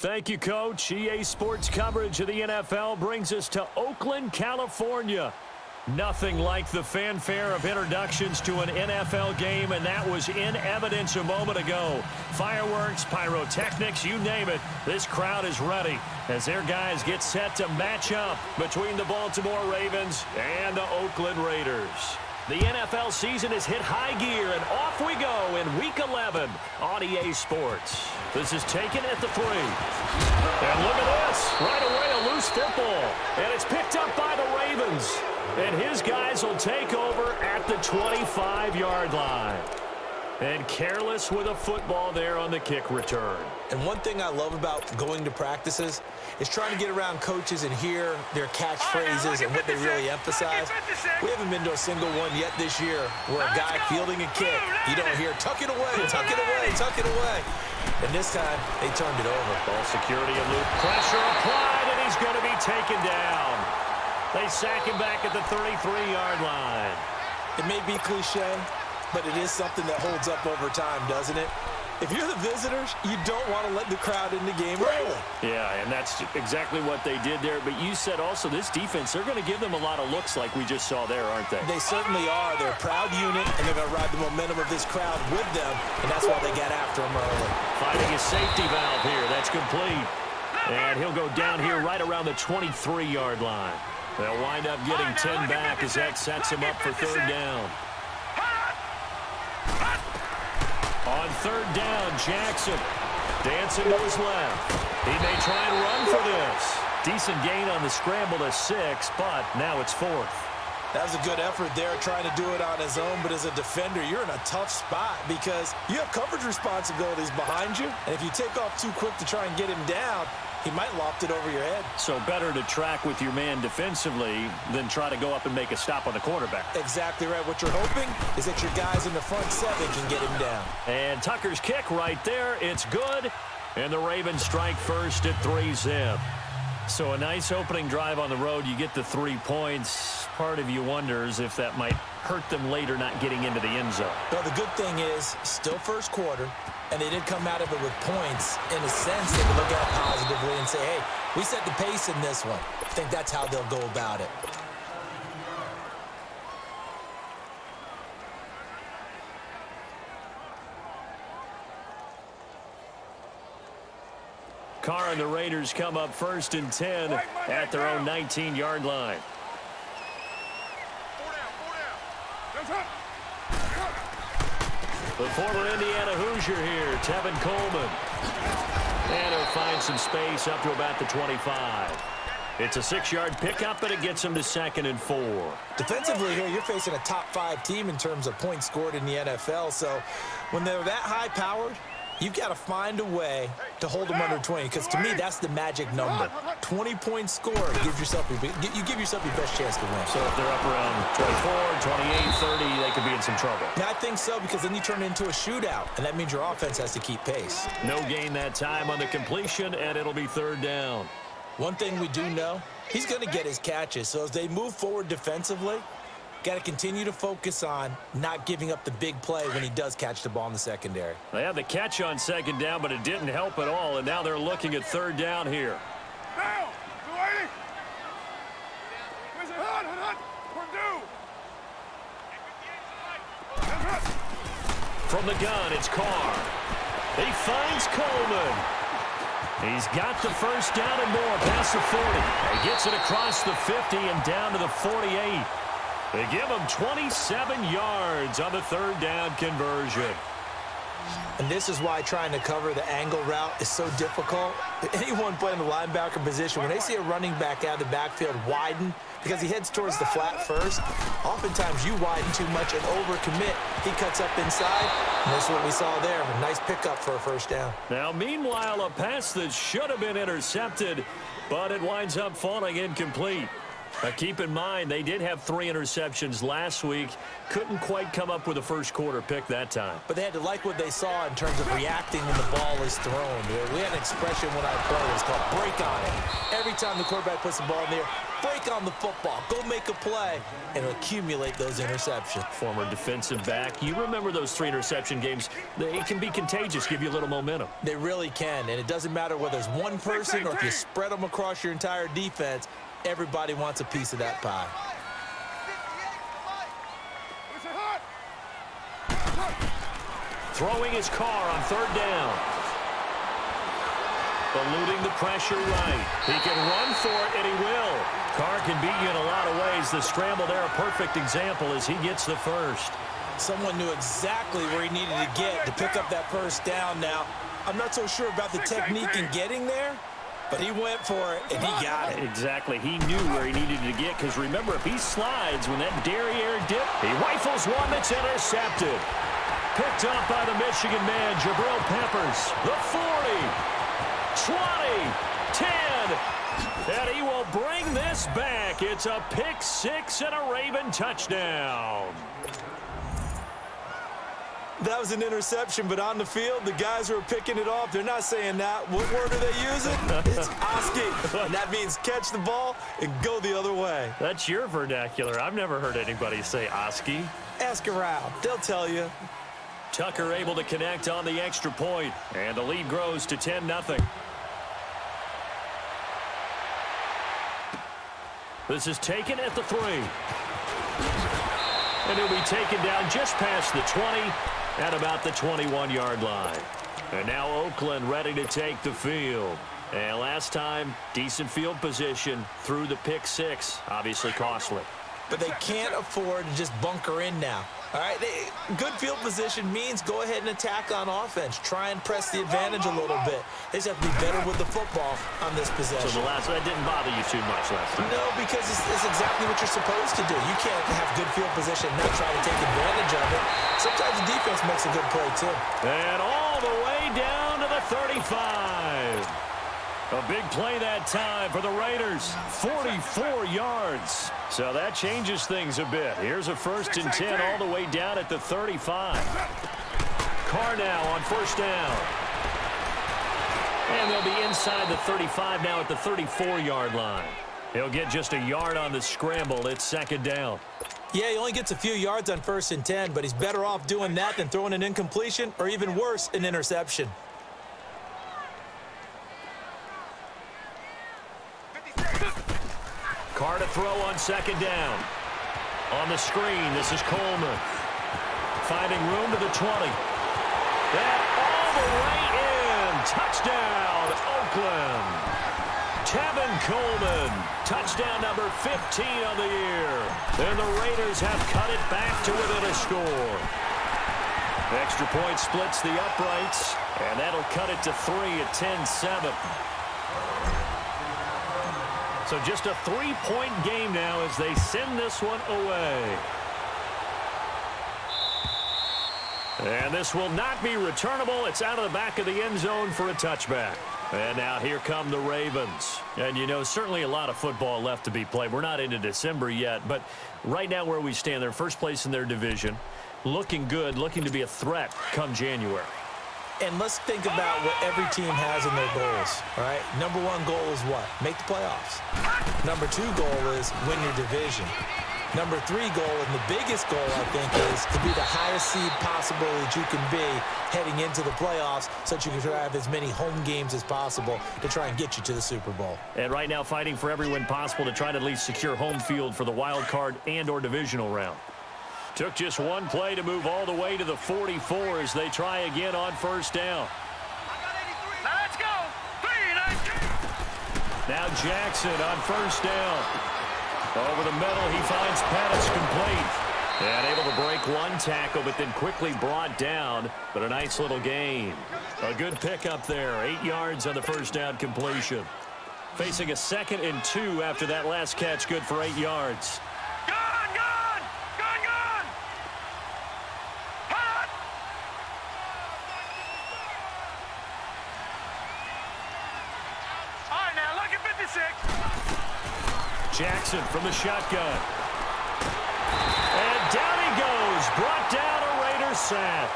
Thank you, Coach. EA Sports coverage of the NFL brings us to Oakland, California. Nothing like the fanfare of introductions to an NFL game, and that was in evidence a moment ago. Fireworks, pyrotechnics, you name it. This crowd is ready as their guys get set to match up between the Baltimore Ravens and the Oakland Raiders. The NFL season has hit high gear, and off we go in Week 11 on EA Sports. This is taken at the 3. And look at this. Right away, a loose football. And it's picked up by the Ravens. And his guys will take over at the 25-yard line. And careless with a football there on the kick return. And one thing I love about going to practices is trying to get around coaches and hear their catchphrases and what they really emphasize. We haven't been to a single one yet this year where a guy fielding a kick, you don't hear, tuck it away, tuck it away, tuck it away. And this time, they turned it over. Ball security and loop. Pressure applied, and he's going to be taken down. They sack him back at the 33-yard line. It may be cliche, but it is something that holds up over time, doesn't it? If you're the visitors, you don't want to let the crowd in the game early. Yeah, and that's exactly what they did there. But you said also this defense, they're going to give them a lot of looks like we just saw there, aren't they? They certainly are. They're a proud unit, and they're going to ride the momentum of this crowd with them, and that's why they got after them early. Finding a safety valve here. That's complete. And he'll go down here right around the 23-yard line. They'll wind up getting 10 back as that sets him up for third down. On third down, Jackson dancing to his left. He may try and run for this. Decent gain on the scramble to 6, but now it's 4th. That was a good effort there trying to do it on his own, but as a defender, you're in a tough spot because you have coverage responsibilities behind you, and if you take off too quick to try and get him down, he might loft it over your head. So better to track with your man defensively than try to go up and make a stop on the quarterback. Exactly right. What you're hoping is that your guys in the front 7 can get him down. And Tucker's kick right there. It's good. And the Ravens strike first at 3-zip. So a nice opening drive on the road. You get the 3 points. Part of you wonders if that might hurt them later not getting into the end zone. Well, the good thing is still first quarter, and they did come out of it with points. In a sense, they can look at it positively and say, hey, we set the pace in this one. I think that's how they'll go about it. Carr and the Raiders come up 1st and 10 at their own 19-yard line. The former Indiana Hoosier here, Tevin Coleman. And he'll find some space up to about the 25. It's a 6-yard pickup, and it gets him to 2nd and 4. Defensively here, you're facing a top-5 team in terms of points scored in the NFL. So when they're that high-powered, you've got to find a way to hold them under 20, because to me, that's the magic number. 20 points scored, you give yourself your best chance to win. So if they're up around 24, 28, 30, they could be in some trouble. Yeah, I think so, because then you turn it into a shootout, and that means your offense has to keep pace. No gain that time on the completion, and it'll be 3rd down. One thing we do know, he's going to get his catches. So as they move forward defensively, got to continue to focus on not giving up the big play when he does catch the ball in the secondary. They had the catch on 2nd down, but it didn't help at all, and now they're looking at 3rd down here. From the gun, it's Carr. He finds Coleman. He's got the 1st down and more past the 40. He gets it across the 50 and down to the 48. They give him 27 yards on the 3rd down conversion. And this is why trying to cover the angle route is so difficult. Anyone playing the linebacker position, when they see a running back out of the backfield widen, because he heads towards the flat first, oftentimes you widen too much and overcommit. He cuts up inside, and that's what we saw there. A nice pickup for a 1st down. Now, meanwhile, a pass that should have been intercepted, but it winds up falling incomplete. Keep in mind, they did have 3 interceptions last week. Couldn't quite come up with a first quarter pick that time. But they had to like what they saw in terms of reacting when the ball is thrown. We had an expression when I played. It's called break on it. Every time the quarterback puts the ball in there, break on the football, go make a play, and accumulate those interceptions. Former defensive back. You remember those 3 interception games. It can be contagious, give you a little momentum. They really can, and it doesn't matter whether it's one person or if you spread them across your entire defense, everybody wants a piece of that pie. Throwing his car on 3rd down. Eluding the pressure right. He can run for it, and he will. Carr can beat you in a lot of ways. The scramble there, a perfect example as he gets the first. Someone knew exactly where he needed to get to pick up that first down. Now, I'm not so sure about the technique in getting there, but he went for it, and he got it. Exactly. He knew where he needed to get, because remember, if he slides when that derriere dip, he rifles one that's intercepted. Picked up by the Michigan man, Jabril Peppers. The 40, 20, 10, and he will bring this back. It's a pick 6 and a Raven touchdown. That was an interception, but on the field, the guys who are picking it off, they're not saying that. What word are they using? It's Oski. And that means catch the ball and go the other way. That's your vernacular. I've never heard anybody say Oski. Ask around. They'll tell you. Tucker able to connect on the extra point, and the lead grows to 10-0. This is taken at the 3. And he'll be taken down just past the 20 at about the 21-yard line. And now Oakland ready to take the field. And last time, decent field position through the pick 6. Obviously costly. But they can't afford to just bunker in now. All right, good field position means go ahead and attack on offense. Try and press the advantage a little bit. They just have to be better with the football on this possession. So that didn't bother you too much last time? No, because it's exactly what you're supposed to do. You can't have good field position and not try to take advantage of it. Sometimes the defense makes a good play, too. And all the way down to the 35. A big play that time for the Raiders. 44 yards. So that changes things a bit. Here's a 1st and 10 all the way down at the 35. Carr now on 1st down. And they'll be inside the 35 now at the 34-yard line. He'll get just a yard on the scramble. It's 2nd down. Yeah, he only gets a few yards on 1st and 10, but he's better off doing that than throwing an incompletion or even worse, an interception. Carr to throw on 2nd down. On the screen, this is Coleman. Finding room to the 20. And all the way in. Touchdown, Oakland. Tevin Coleman. Touchdown number 15 of the year. And the Raiders have cut it back to within a score. Extra point splits the uprights. And that'll cut it to 3 at 10-7. So just a 3-point game now as they send this one away. And this will not be returnable. It's out of the back of the end zone for a touchback. And now here come the Ravens. And, you know, certainly a lot of football left to be played. We're not into December yet, but right now where we stand, they're first place in their division. Looking good, looking to be a threat come January. And let's think about what every team has in their goals, all right? Number 1 goal is what? Make the playoffs. Number 2 goal is win your division. Number 3 goal, and the biggest goal, I think, is to be the highest seed possible that you can be heading into the playoffs so that you can try to have as many home games as possible to try and get you to the Super Bowl. And right now fighting for every win possible to try to at least secure home field for the wild card and or divisional round. Took just one play to move all the way to the 44 as they try again on 1st down. Now let's go. 3, now Jackson on 1st down. Over the middle, he finds Pettis complete. And able to break one tackle, but then quickly brought down. But a nice little gain. A good pickup there. 8 yards on the 1st down completion. Facing a 2nd and 2 after that last catch, good for 8 yards. Jackson from the shotgun. And down he goes. Brought down a Raiders sack.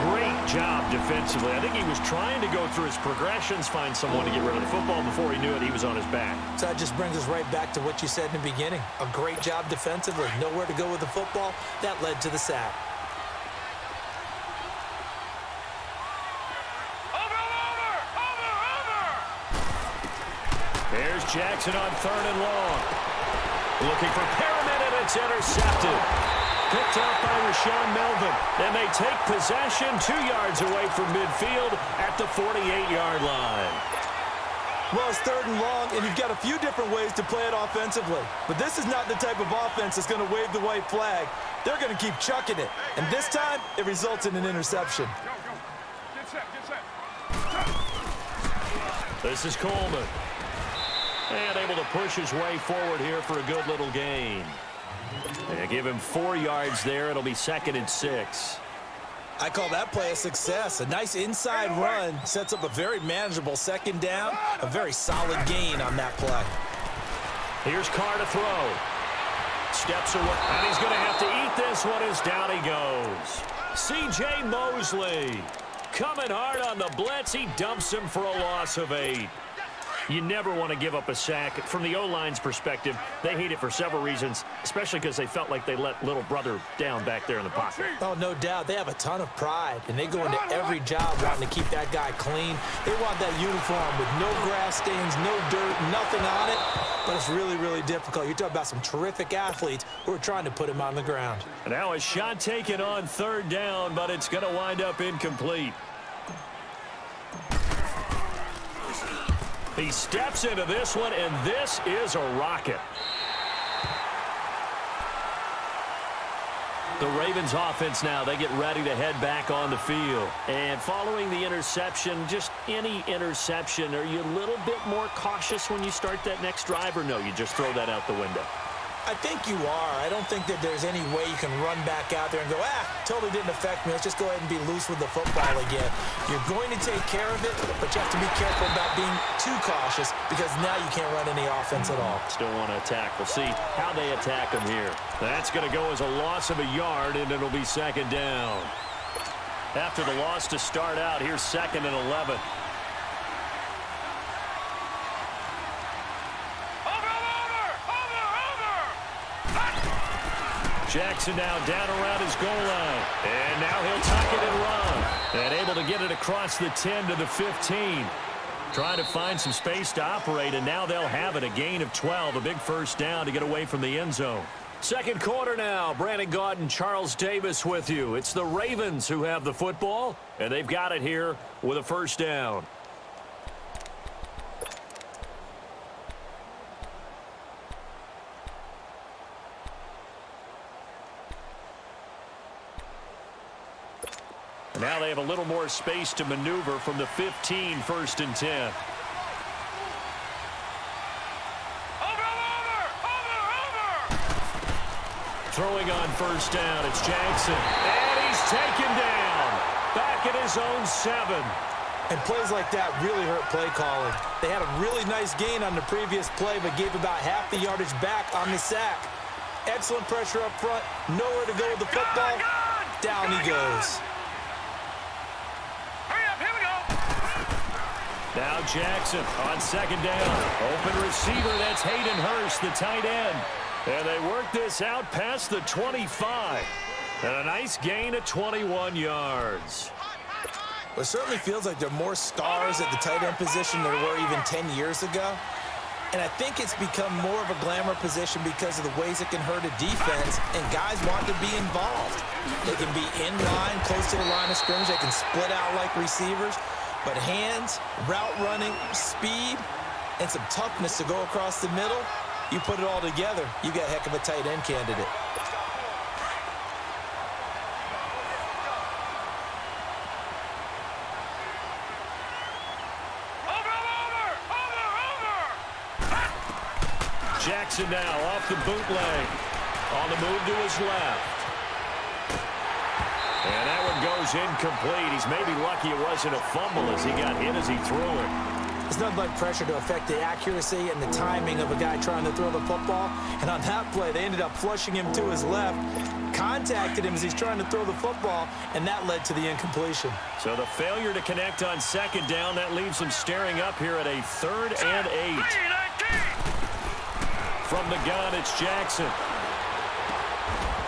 Great job defensively. I think he was trying to go through his progressions, find someone to get rid of the football. Before he knew it, he was on his back. So that just brings us right back to what you said in the beginning. A great job defensively. Nowhere to go with the football. That led to the sack. There's Jackson on 3rd and long. Looking for Perriman, and it's intercepted. Picked up by Rashawn Melvin. And they take possession 2 yards away from midfield at the 48-yard line. Well, it's 3rd and long, and you've got a few different ways to play it offensively. But this is not the type of offense that's going to wave the white flag. They're going to keep chucking it. And this time, it results in an interception. Get set, get set. This is Coleman. And able to push his way forward here for a good little gain. They give him 4 yards there. It'll be 2nd and 6. I call that play a success. A nice inside run sets up a very manageable 2nd down. A very solid gain on that play. Here's Carr to throw. Steps away. And he's going to have to eat this one as down he goes. C.J. Mosley coming hard on the blitz. He dumps him for a loss of 8. You never want to give up a sack. From the O-line's perspective, they hate it for several reasons, especially because they felt like they let little brother down back there in the pocket. Oh, no doubt. They have a ton of pride, and they go into every job wanting to keep that guy clean. They want that uniform with no grass stains, no dirt, nothing on it, but it's really, really difficult. You're talking about some terrific athletes who are trying to put him on the ground. And now a shot taken on 3rd down, but it's going to wind up incomplete. He steps into this one, and this is a rocket. The Ravens offense now, they get ready to head back on the field. And following the interception, just any interception, are you a little bit more cautious when you start that next drive, or no, you just throw that out the window? I think you are. I don't think that there's any way you can run back out there and go, totally didn't affect me. Let's just go ahead and be loose with the football again. You're going to take care of it, but you have to be careful about being too cautious because now you can't run any offense at all. Still want to attack. We'll see how they attack him here. That's going to go as a loss of a yard, and it'll be 2nd down. After the loss to start out, here's 2nd and 11. Jackson now down around his goal line. And now he'll tuck it and run. And able to get it across the 10 to the 15. Trying to find some space to operate, and now they'll have it. A gain of 12, a big 1st down to get away from the end zone. 2nd quarter now. Brandon Gaudin and Charles Davis with you. It's the Ravens who have the football, and they've got it here with a 1st down. Now they have a little more space to maneuver from the 15, 1st and 10. Throwing on 1st down, it's Jackson. And he's taken down. Back at his own 7. And plays like that really hurt play calling. They had a really nice gain on the previous play, but gave about half the yardage back on the sack. Excellent pressure up front. Nowhere to go with the football. Down he goes. Now Jackson on 2nd down. Open receiver, that's Hayden Hurst, the tight end. And they work this out past the 25. And a nice gain of 21 yards. Well, it certainly feels like there are more stars at the tight end position than there were even 10 years ago. And I think it's become more of a glamour position because of the ways it can hurt a defense, and guys want to be involved. They can be in line, close to the line of scrimmage. They can split out like receivers. But hands, route running, speed, and some toughness to go across the middle, you put it all together, you got a heck of a tight end candidate. Jackson now off the bootleg. On the move to his left. And that one goes incomplete. He's maybe lucky it wasn't a fumble as he got hit as he threw it. It's nothing like pressure to affect the accuracy and the timing of a guy trying to throw the football. And on that play, they ended up flushing him to his left. contacted him as he's trying to throw the football, and that led to the incompletion. So the failure to connect on second down, that leaves him staring up here at a 3rd and 8. From the gun, it's Jackson.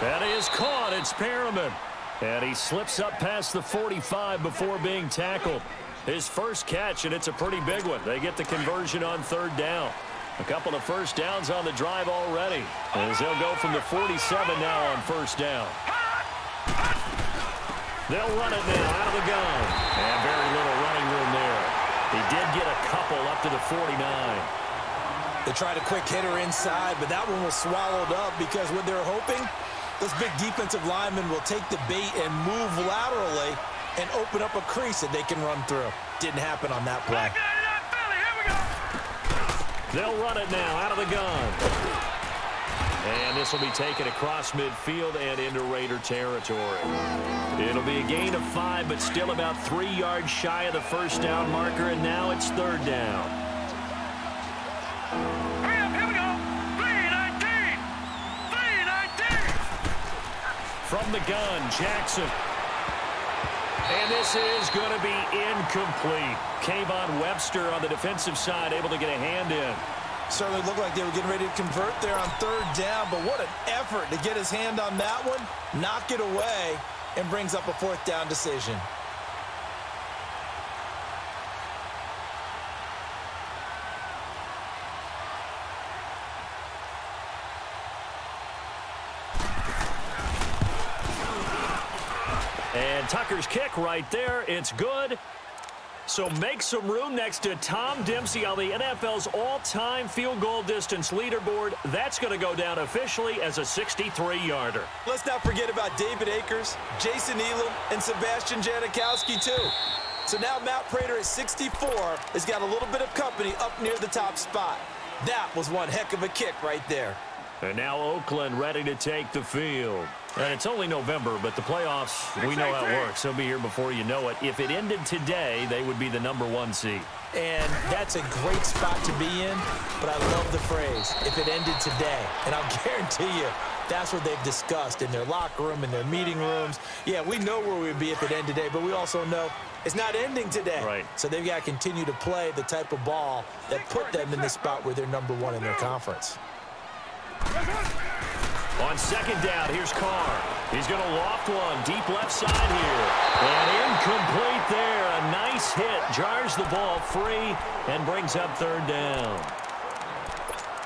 That is caught. It's Perriman. And he slips up past the 45 before being tackled. His first catch, and it's a pretty big one. They get the conversion on 3rd down. A couple of first downs on the drive already, as they'll go from the 47 now on 1st down. They'll run it now out of the gun. And very little running room there. He did get a couple up to the 49. They tried a quick hitter inside, but that one was swallowed up because what they're hoping, those big defensive linemen will take the bait and move laterally and open up a crease that they can run through. Didn't happen on that play. They'll run it now out of the gun. And this will be taken across midfield and into Raider territory. It'll be a gain of 5, but still about 3 yards shy of the first down marker, and now it's 3rd down. Here we go. 3-19. 3-19. From the gun, Jackson. And this is going to be incomplete. Kayvon Webster on the defensive side able to get a hand in. Certainly looked like they were getting ready to convert there on 3rd down, but what an effort to get his hand on that one, knock it away, and brings up a 4th down decision. And Tucker's kick right there. It's good. So make some room next to Tom Dempsey on the NFL's all-time field goal distance leaderboard. That's going to go down officially as a 63-yarder. Let's not forget about David Akers, Jason Elam, and Sebastian Janikowski, too. So now Matt Prater at 64 has got a little bit of company up near the top spot. That was one heck of a kick right there. And now Oakland ready to take the field. And it's only November, but the playoffs, we know how it works. They'll be here before you know it. If it ended today, they would be the #1 seed. And that's a great spot to be in, but I love the phrase, if it ended today. And I'll guarantee you, that's what they've discussed in their locker room, in their meeting rooms. Yeah, we know where we'd be if it ended today, but we also know it's not ending today. Right. So they've got to continue to play the type of ball that put them in the spot where they're #1 in their conference. On second down, here's Carr. He's going to loft one deep left side here. And incomplete there. A nice hit. Jars the ball free and brings up 3rd down.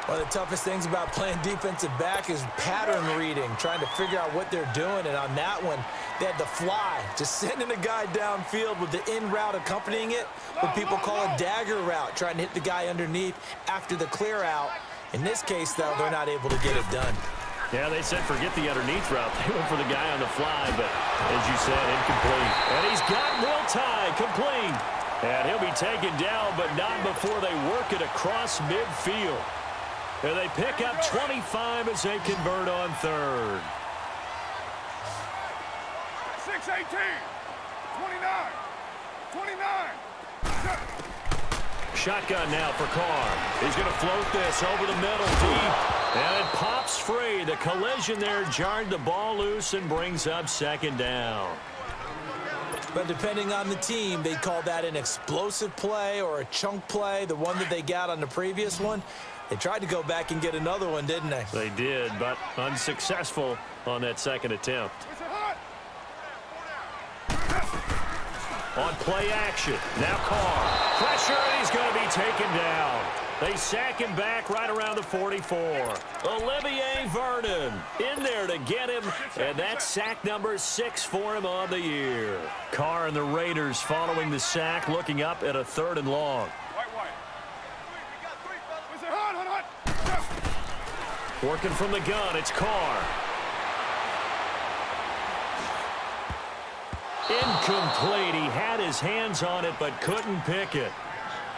One of the toughest things about playing defensive back is pattern reading, trying to figure out what they're doing. And on that one, they had the fly, just sending a guy downfield with the in route accompanying it, what people call a dagger route, trying to hit the guy underneath after the clear out. In this case, though, they're not able to get it done. Yeah, they said forget the underneath route. They went for the guy on the fly, but as you said, incomplete. And he's got Will Tye complete. And he'll be taken down, but not before they work it across midfield. And they pick up 25 as they convert on 3rd. 6-18. 29. 29. Shotgun now for Carr. He's going to float this over the middle deep. And it pops free. The collision there jarred the ball loose and brings up 2nd down. But depending on the team, they'd call that an explosive play or a chunk play, the one that they got on the previous one. They tried to go back and get another one, didn't they? They did, but unsuccessful on that 2nd attempt. On play action, now Carr. Pressure, and he's going to be taken down. They sack him back right around the 44. Olivier Vernon in there to get him, and that's sack number 6 for him on the year. Carr and the Raiders following the sack, looking up at a 3rd and long. Working from the gun, it's Carr. Incomplete. He had his hands on it but couldn't pick it.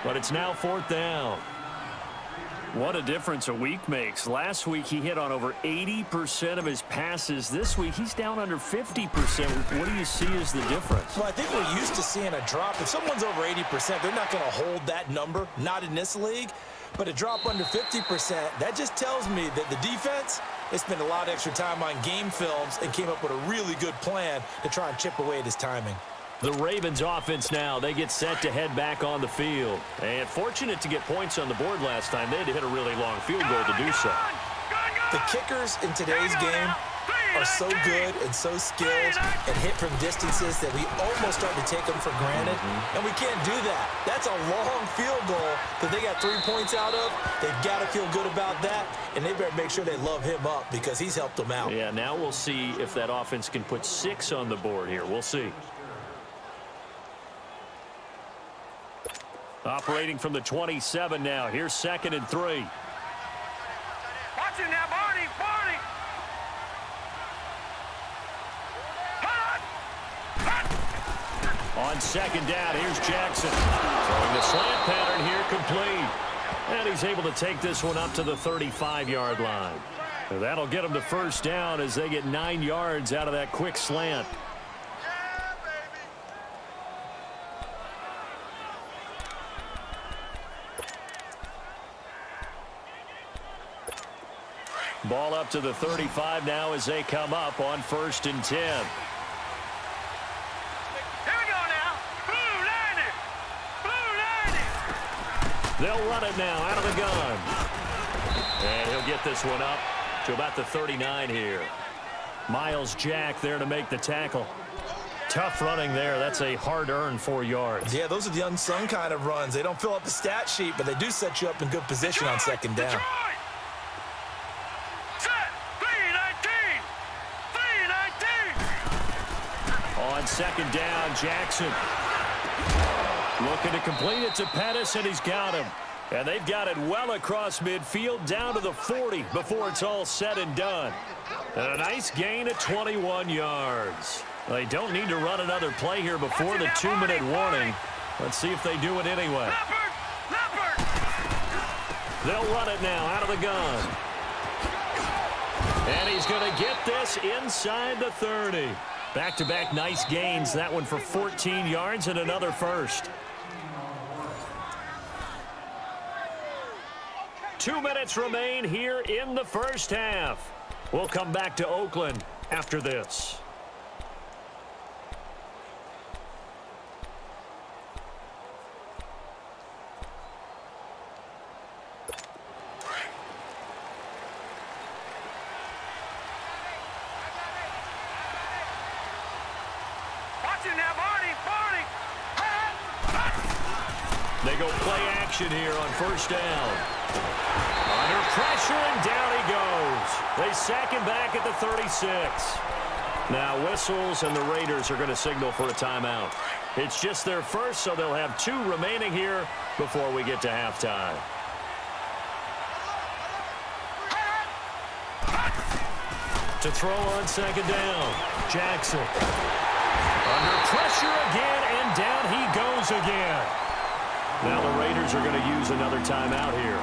But it's now 4th down. What a difference a week makes. Last week he hit on over 80% of his passes. This week he's down under 50%. What do you see as the difference? Well, I think we're used to seeing a drop. If someone's over 80%, they're not going to hold that number. Not in this league. But a drop under 50%, that just tells me that the defense They spent a lot of extra time on game films and came up with a really good plan to try and chip away at his timing. The Ravens offense now, they get set to head back on the field. And fortunate to get points on the board last time. They had to hit a really long field goal to do so. The kickers in today's game are so good and so skilled and hit from distances that we almost start to take them for granted. And we can't do that. That's a long field goal that they got 3 points out of. They've got to feel good about that, and they better make sure they love him up because he's helped them out. Yeah, now we'll see if that offense can put 6 on the board here. We'll see. Operating from the 27 now. Here's 2nd and 3. Watch it now, Barney. Barney. On 2nd down, here's Jackson. Throwing the slant pattern here, complete. And he's able to take this one up to the 35-yard line. And that'll get him to 1st down as they get 9 yards out of that quick slant. Ball up to the 35 now as they come up on 1st and 10. Here we go now. Blue 90. Blue 90. They'll run it now out of the gun. And he'll get this one up to about the 39 here. Miles Jack there to make the tackle. Tough running there. That's a hard-earned 4 yards. Yeah, those are the unsung kind of runs. They don't fill up the stat sheet, but they do set you up in good position on 2nd down. Detroit. Set. 319. 319. On 2nd down, Jackson. Looking to complete it to Pettis, and he's got him. And they've got it well across midfield down to the 40 before it's all said and done. And a nice gain of 21 yards. They don't need to run another play here before the 2-minute warning. Let's see if they do it anyway. Leopard. They'll run it now out of the gun. And he's going to get this inside the 30. Back-to-back nice gains. That one for 14 yards and another first. 2 minutes remain here in the first half. We'll come back to Oakland after this. Watch it now, Barney. Barney. They go play action here on 1st down. Under pressure, and down he goes. They sack him back at the 36. Now whistles, and the Raiders are going to signal for a timeout. It's just their first, so they'll have 2 remaining here before we get to halftime. To throw on 2nd down, Jackson. Under pressure again, and down he goes again. Now the Raiders are going to use another timeout here,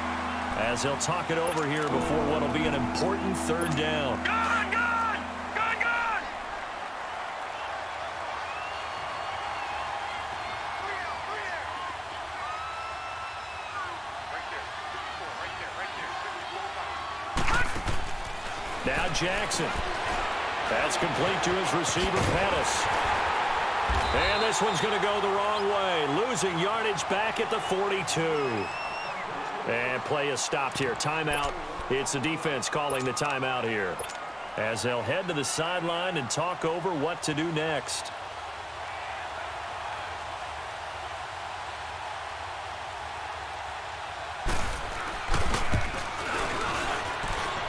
as they'll talk it over here before what will be an important 3rd down. Good. Now Jackson. That's complete to his receiver, Pettis. And this one's going to go the wrong way. Losing yardage back at the 42. And play is stopped here. Timeout. It's the defense calling the timeout here, as they'll head to the sideline and talk over what to do next.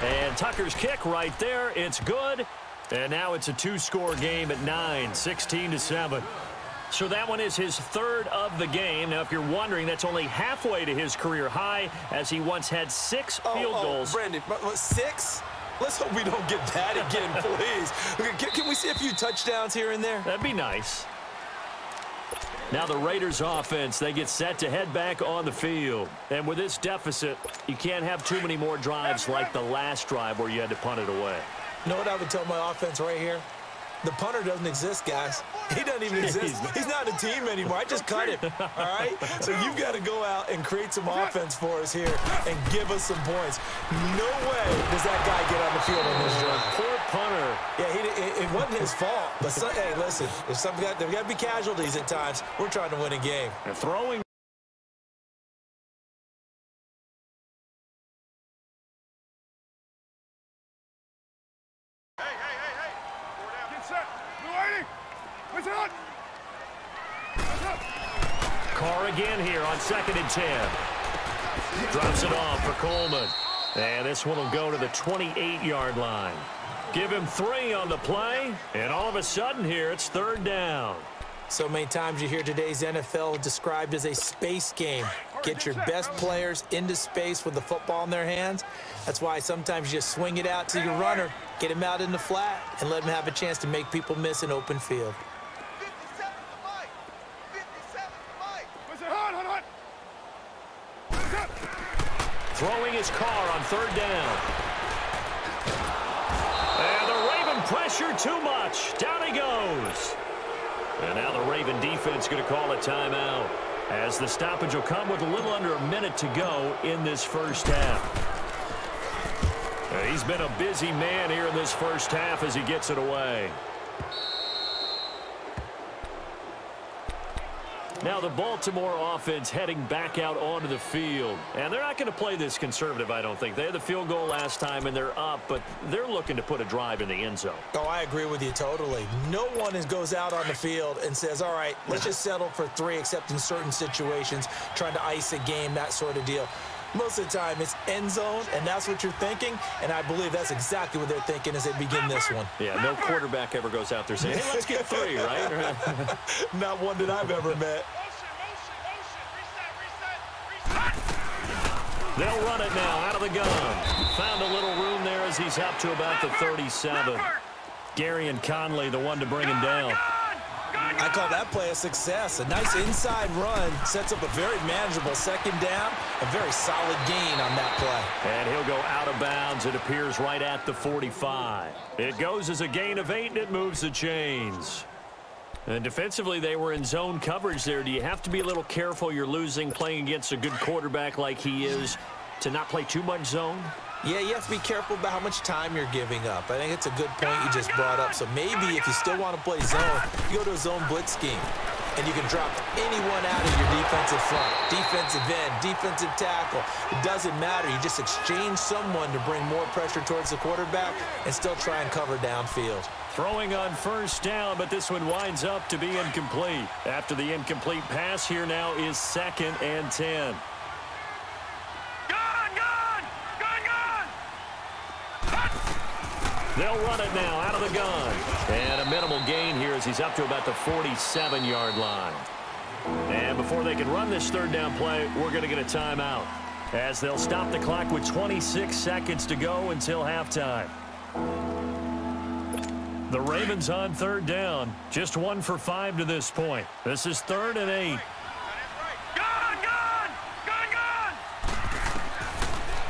And Tucker's kick right there. It's good. And now it's a 2-score game at 9, 16-7. So that one is his 3rd of the game. Now, if you're wondering, that's only halfway to his career high, as he once had 6 field goals. Brandon, 6? Let's hope we don't get that again, please. Can we see a few touchdowns here and there? That'd be nice. Now the Raiders offense, they get set to head back on the field. And with this deficit, you can't have too many more drives like the last drive where you had to punt it away. You know what I would tell my offense right here? The punter doesn't exist, guys. He doesn't even exist. He's not a team anymore. I just cut him, all right? So you've got to go out and create some offense for us here and give us some points. No way does that guy get on the field on this drive. Poor punter. Yeah, it wasn't his fault. But, hey, listen, there's got to be casualties at times. We're trying to win a game. And throwing. Carr again here on 2nd and 10. Drops it off for Coleman. And this one will go to the 28-yard line. Give him 3 on the play, and all of a sudden here it's 3rd down. So many times you hear today's NFL described as a space game. Get your best players into space with the football in their hands. That's why sometimes you just swing it out to your runner, get him out in the flat, and let him have a chance to make people miss an open field. Throwing his Carr on 3rd down. And the Raven pressure too much. Down he goes. And now the Raven defense going to call a timeout, as the stoppage will come with a little under a minute to go in this first half. He's been a busy man here in this first half as he gets it away. Now the Baltimore offense heading back out onto the field. And they're not going to play this conservative, I don't think. They had the field goal last time, and they're up, but they're looking to put a drive in the end zone. Oh, I agree with you totally. No one goes out on the field and says, all right, let's just settle for 3, except in certain situations, trying to ice a game, that sort of deal. Most of the time, it's end zone, and that's what you're thinking, and I believe that's exactly what they're thinking as they begin this one. Yeah, no quarterback ever goes out there saying, hey, let's get 3, right? Not one that I've ever met. They'll run it now out of the gun. Found a little room there as he's up to about the 37. Gary and Conley, the one to bring him down. I call that play a success. A nice inside run sets up a very manageable 2nd down. A very solid gain on that play. And he'll go out of bounds. It appears right at the 45. It goes as a gain of 8, and it moves the chains. And defensively, they were in zone coverage there. Do you have to be a little careful? You're losing playing against a good quarterback like he is to not play too much zone? Yeah, you have to be careful about how much time you're giving up. I think it's a good point you just brought up. So maybe if you still want to play zone, you go to a zone blitz scheme. And you can drop anyone out of your defensive front, defensive end, defensive tackle. It doesn't matter. You just exchange someone to bring more pressure towards the quarterback and still try and cover downfield. Throwing on 1st down, but this one winds up to be incomplete. After the incomplete pass, here now is 2nd and 10. They'll run it now out of the gun. And a minimal gain here as he's up to about the 47-yard line. And before they can run this 3rd down play, we're going to get a timeout, as they'll stop the clock with 26 seconds to go until halftime. The Ravens on 3rd down. Just 1 for 5 to this point. This is 3rd and 8.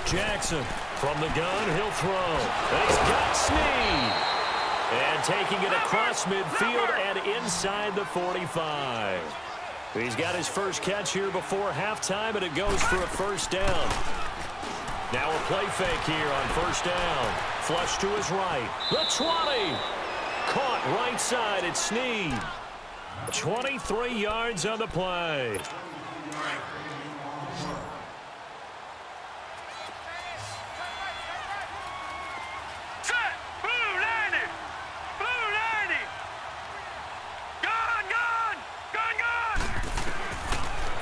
Jackson from the gun, he'll throw. And he's got Snead. And taking it across midfield and inside the 45. He's got his first catch here before halftime, and it goes for a 1st down. Now a play fake here on 1st down. Flush to his right. The 20. Caught right side at Snead. 23 yards on the play.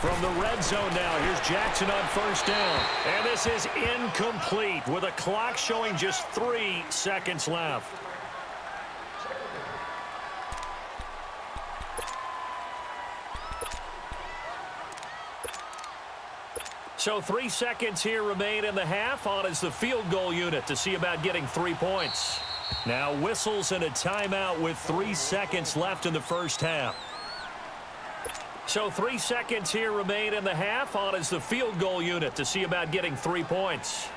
From the red zone now, here's Jackson on 1st down. And this is incomplete with a clock showing just 3 seconds left. So 3 seconds here remain in the half. On is the field goal unit to see about getting 3 points. Now whistles and a timeout with 3 seconds left in the first half. So 3 seconds here remain in the half. On is the field goal unit to see about getting 3 points.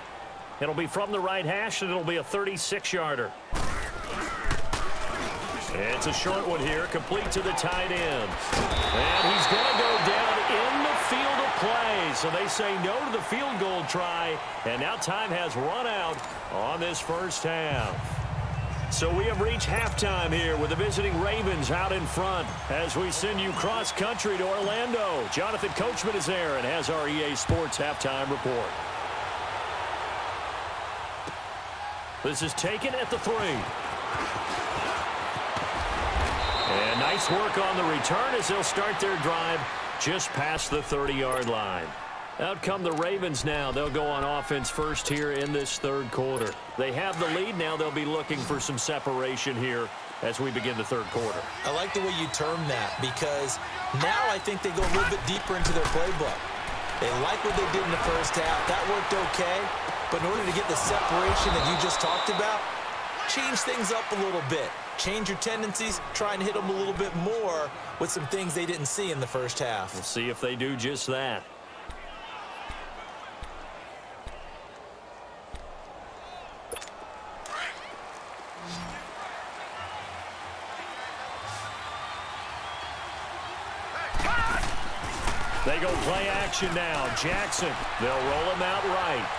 It'll be from the right hash, and it'll be a 36-yarder. It's a short one here, complete to the tight end. And he's going to go down in the field of play. So they say no to the field goal try. And now time has run out on this first half. So we have reached halftime here with the visiting Ravens out in front as we send you cross-country to Orlando. Jonathan Coachman is there and has our EA Sports halftime report. This is taken at the 3. And nice work on the return as they'll start their drive just past the 30-yard line. Out come the Ravens now. They'll go on offense first here in this third quarter. They have the lead now. They'll be looking for some separation here as we begin the third quarter. I like the way you term that because now I think they go a little bit deeper into their playbook. They like what they did in the first half. That worked okay. But in order to get the separation that you just talked about, change things up a little bit. Change your tendencies, try and hit them a little bit more with some things they didn't see in the first half. We'll see if they do just that. They go play action now. Jackson, they'll roll him out right.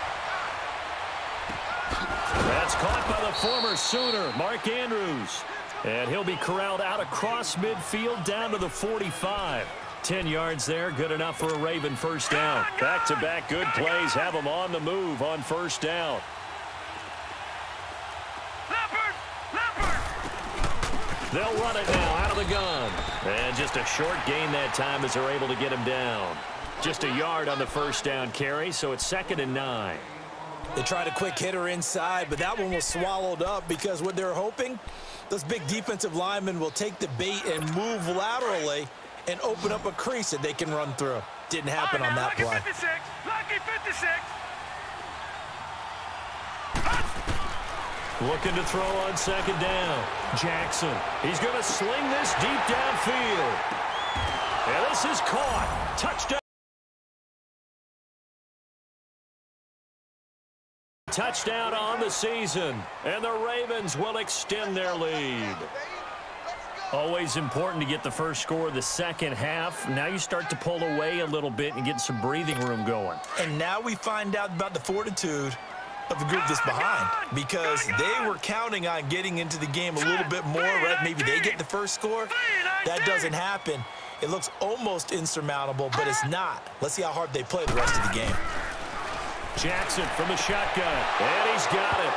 That's caught by the former Sooner, Mark Andrews. And he'll be corralled out across midfield down to the 45. 10 yards there, good enough for a Raven first down. Back-to-back good plays have them on the move on first down. They'll run it now out of the gun. And just a short gain that time as they're able to get him down. Just a yard on the first down carry, so it's 2nd and 9. They tried a quick hitter inside, but that one was swallowed up because what they're hoping, those big defensive linemen will take the bait and move laterally and open up a crease that they can run through. Didn't happen on that play. 56, lucky 56. Looking to throw on 2nd down. Jackson, he's going to sling this deep downfield. And this is caught. Touchdown. Touchdown on the season. And the Ravens will extend their lead. Always important to get the first score of the second half. Now you start to pull away a little bit and get some breathing room going. And now we find out about the fortitude of the group that's behind because they were counting on getting into the game a little bit more, right? Maybe they get the first score. That doesn't happen. It looks almost insurmountable, but it's not. Let's see how hard they play the rest of the game. Jackson from the shotgun, and he's got it.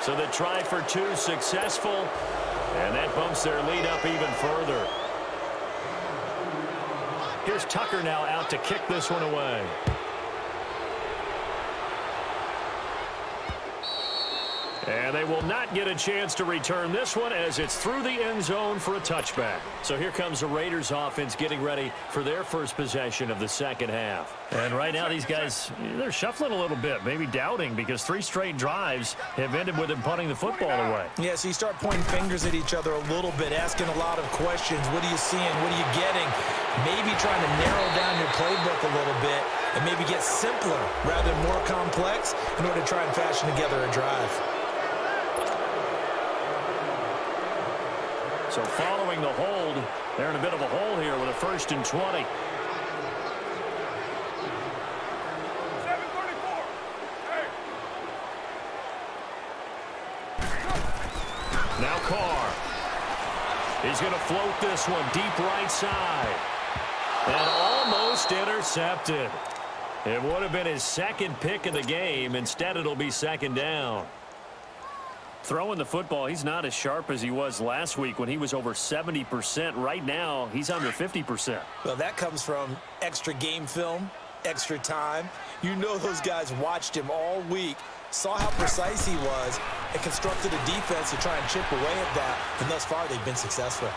So the try for 2 successful, and that bumps their lead up even further. Here's Tucker now out to kick this one away. And they will not get a chance to return this one as it's through the end zone for a touchback. So here comes the Raiders offense getting ready for their first possession of the second half. And right now these guys, they're shuffling a little bit, maybe doubting because 3 straight drives have ended with them punting the football away. Yeah, so you start pointing fingers at each other a little bit, asking a lot of questions. What are you seeing? What are you getting? Maybe trying to narrow down your playbook a little bit and maybe get simpler rather than more complex in order to try and fashion together a drive. So following the hold, they're in a bit of a hole here with a 1st and 20. 7:34. Hey. Now Carr. He's going to float this one deep right side. And almost intercepted. It would have been his 2nd pick of the game. Instead, it'll be 2nd down. Throwing the football, he's not as sharp as he was last week when he was over 70%. Right now, he's under 50%. Well, that comes from extra game film, extra time. You know those guys watched him all week, saw how precise he was, and constructed a defense to try and chip away at that. And thus far, they've been successful.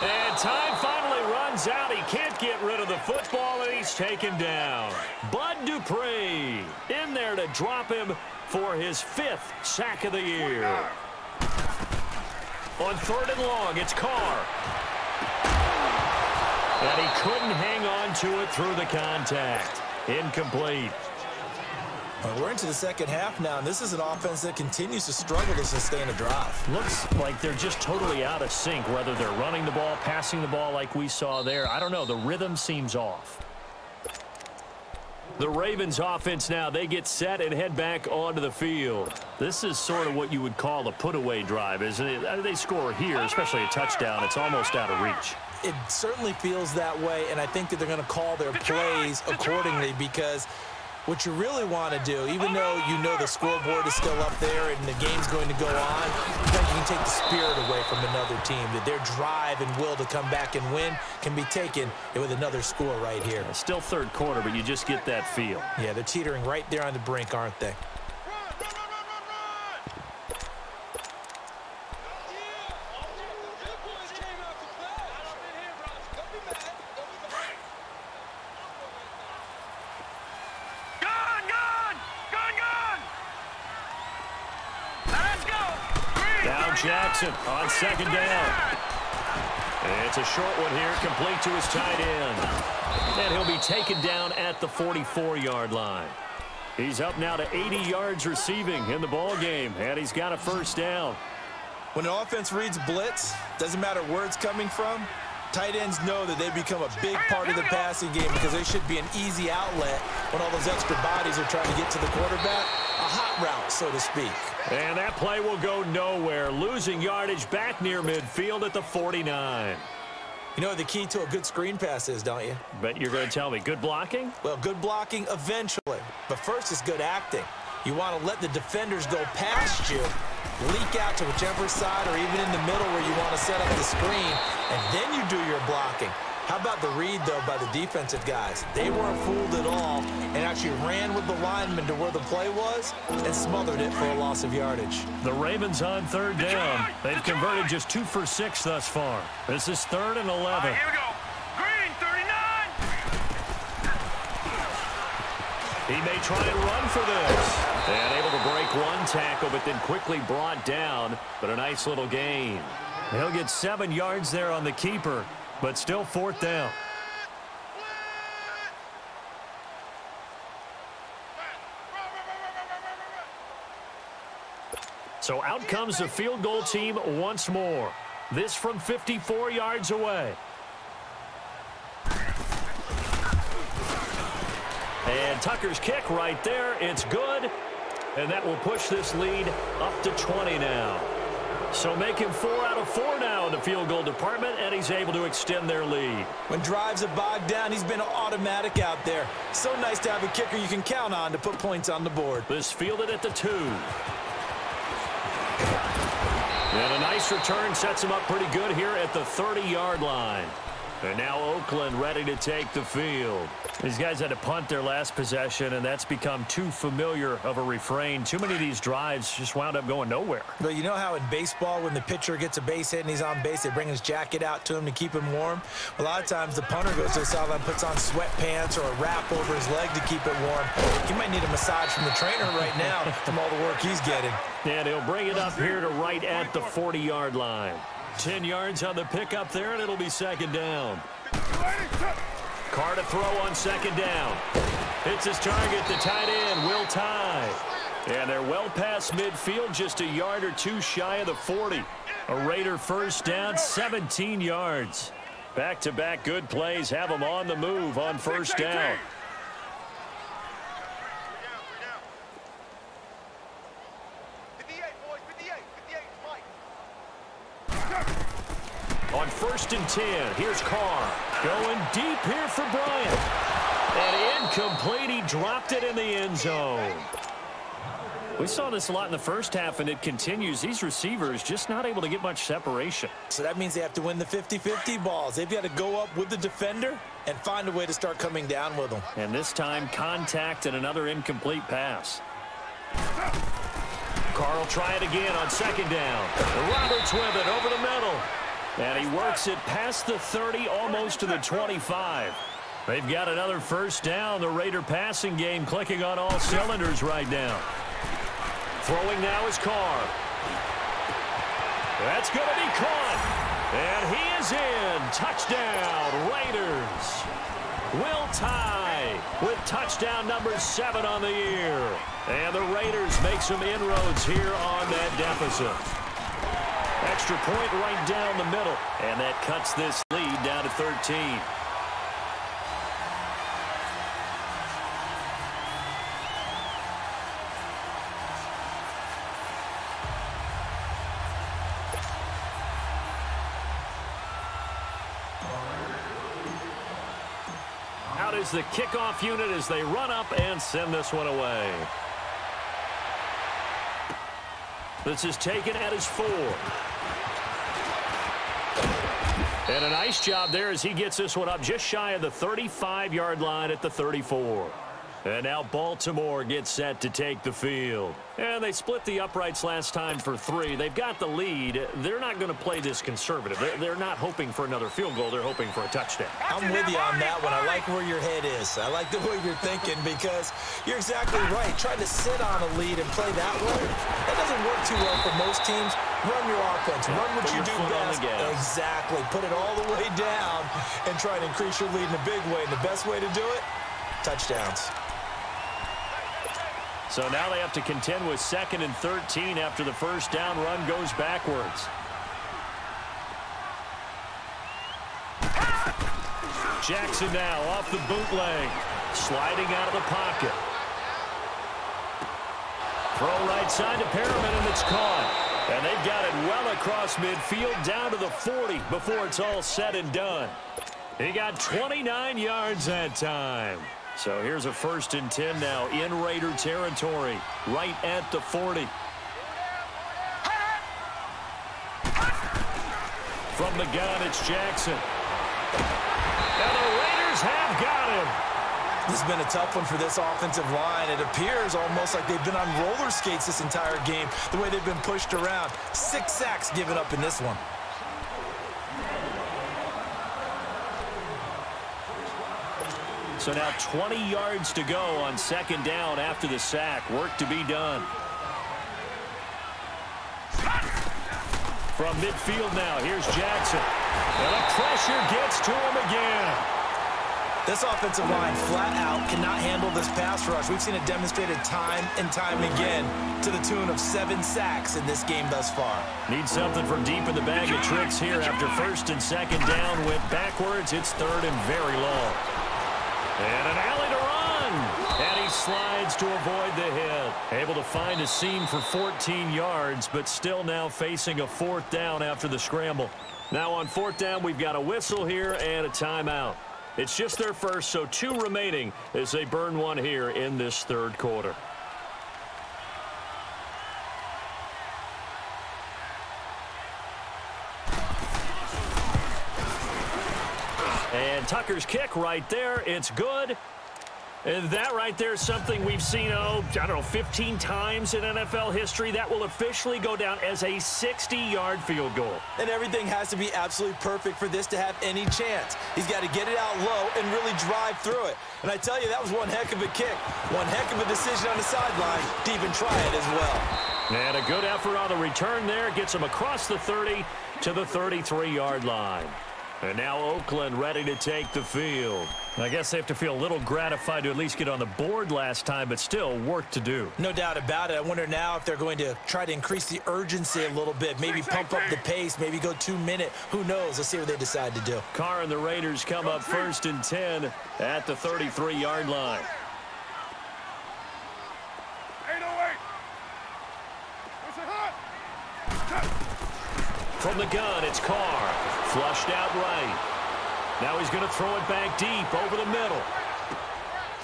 And time finally runs out. He can't get rid of the football, and he's taken down. Bud Dupree in there to drop him for his 5th sack of the year. On 3rd and long, it's Carr. And he couldn't hang on to it through the contact. Incomplete. Well, we're into the second half now, and this is an offense that continues to struggle to sustain a drive. Looks like they're just totally out of sync, whether they're running the ball, passing the ball like we saw there. I don't know. The rhythm seems off. The Ravens offense now, they get set and head back onto the field. This is sort of what you would call a put-away drive, isn't it? They score here, especially a touchdown. It's almost out of reach. It certainly feels that way, and I think that they're going to call their plays accordingly, because what you really want to do, even though you know the scoreboard is still up there and the game's going to go on, you think you can take the spirit away from another team, that their drive and will to come back and win can be taken with another score right here. Still third quarter, but you just get that feel. Yeah, they're teetering right there on the brink, aren't they? Jackson on second down. It's a short one here, complete to his tight end. And he'll be taken down at the 44-yard line. He's up now to 80 yards receiving in the ball game, and he's got a first down. When an offense reads blitz, doesn't matter where it's coming from, tight ends know that they become a big part of the passing game, because they should be an easy outlet when all those extra bodies are trying to get to the quarterback. A hot route, so to speak. And that play will go nowhere, losing yardage back near midfield at the 49. You know what the key to a good screen pass is, don't you? Bet you're going to tell me. Good blocking? Well, good blocking eventually. But first is good acting. You want to let the defenders go past you, leak out to whichever side or even in the middle where you want to set up the screen, and then you do your blocking. How about the read, though, by the defensive guys? They weren't fooled at all and actually ran with the lineman to where the play was and smothered it for a loss of yardage. The Ravens on third down. They've converted just 2 for 6 thus far. This is 3rd and 11. All right, here we go. Green, 39. He may try and run for this. And able to break one tackle, but then quickly brought down. But a nice little gain. He'll get 7 yards there on the keeper, but still 4th down. So out comes the field goal team once more. This from 54 yards away. And Tucker's kick right there. It's good. And that will push this lead up to 20 now. So making 4 out of 4 now in the field goal department, and he's able to extend their lead. When drives are bogged down, he's been automatic out there. So nice to have a kicker you can count on to put points on the board. This fielded at the 2. And a nice return sets him up pretty good here at the 30-yard line. And now Oakland ready to take the field. These guys had to punt their last possession, and that's become too familiar of a refrain. Too many of these drives just wound up going nowhere. But you know how in baseball, when the pitcher gets a base hit and he's on base, they bring his jacket out to him to keep him warm? A lot of times the punter goes to the sideline, puts on sweatpants or a wrap over his leg to keep it warm. He might need a massage from the trainer right now from all the work he's getting. And he'll bring it up here to right at the 40-yard line. 10 yards on the pickup there, and it'll be 2nd down. Carr to throw on 2nd down. Hits his target, the tight end, Will Tye. And they're well past midfield, just a yard or 2 shy of the 40. A Raider first down, 17 yards. Back-to-back good plays have them on the move on first down. On 1st and 10, here's Carr. Going deep here for Bryant. And incomplete, he dropped it in the end zone. We saw this a lot in the first half, and it continues. These receivers just not able to get much separation. So that means they have to win the 50-50 balls. They've got to go up with the defender and find a way to start coming down with them. And this time, contact and another incomplete pass. Carr will try it again on 2nd down. Roberts with it over the middle. And he works it past the 30, almost to the 25. They've got another first down. The Raider passing game clicking on all cylinders right now. Throwing now is Carr. That's going to be caught. And he is in. Touchdown, Raiders. will tie with touchdown number 7 on the year. And the Raiders make some inroads here on that deficit. Extra point right down the middle, and that cuts this lead down to 13. Out is the kickoff unit as they run up and send this one away. This is taken at his 4. And a nice job there as he gets this one up just shy of the 35-yard line at the 34. And now Baltimore gets set to take the field. And they split the uprights last time for 3. They've got the lead. They're not going to play this conservative. They're not hoping for another field goal. They're hoping for a touchdown. I'm with you on that one. I like where your head is. I like the way you're thinking because you're exactly right. Trying to sit on a lead and play that way, that doesn't work too well for most teams. Run your offense. Run what you do best. Exactly. Put it all the way down and try to increase your lead in a big way. And the best way to do it, touchdowns. So now they have to contend with 2nd and 13 after the first down run goes backwards. Jackson now off the bootleg. Sliding out of the pocket. Throw right side to Perriman, and it's caught. And they've got it well across midfield down to the 40 before it's all said and done. He got 29 yards that time. So here's a 1st and 10 now in Raider territory, right at the 40. From the gun, it's Jackson. And the Raiders have got him. This has been a tough one for this offensive line. It appears almost like they've been on roller skates this entire game, the way they've been pushed around. 6 sacks given up in this one. So now 20 yards to go on 2nd down after the sack. Work to be done. From midfield now, here's Jackson. And the pressure gets to him again. This offensive line flat out cannot handle this pass rush. We've seen it demonstrated time and time again to the tune of 7 sacks in this game thus far. Need something from deep in the bag of tricks here after 1st and 2nd down. Went backwards. It's 3rd and very long. And an alley to run. And he slides to avoid the hit. Able to find a seam for 14 yards, but still now facing a 4th down after the scramble. Now on 4th down, we've got a whistle here and a timeout. It's just their first, so 2 remaining as they burn one here in this 3rd quarter. And Tucker's kick right there. It's good. And that right there is something we've seen, I don't know, 15 times in NFL history. That will officially go down as a 60-yard field goal. And everything has to be absolutely perfect for this to have any chance. He's got to get it out low and really drive through it. And I tell you, that was one heck of a kick. One heck of a decision on the sideline to even try it as well. And a good effort on the return there. Gets him across the 30 to the 33-yard line. And now Oakland ready to take the field. I guess they have to feel a little gratified to at least get on the board last time, but still work to do. No doubt about it. I wonder now if they're going to try to increase the urgency a little bit, maybe pump up the pace, maybe go 2-minute. Who knows? Let's see what they decide to do. Carr and the Raiders come up 1st and 10 at the 33-yard line. 808. From the gun, it's Carr. Flushed out right. Now he's going to throw it back deep over the middle.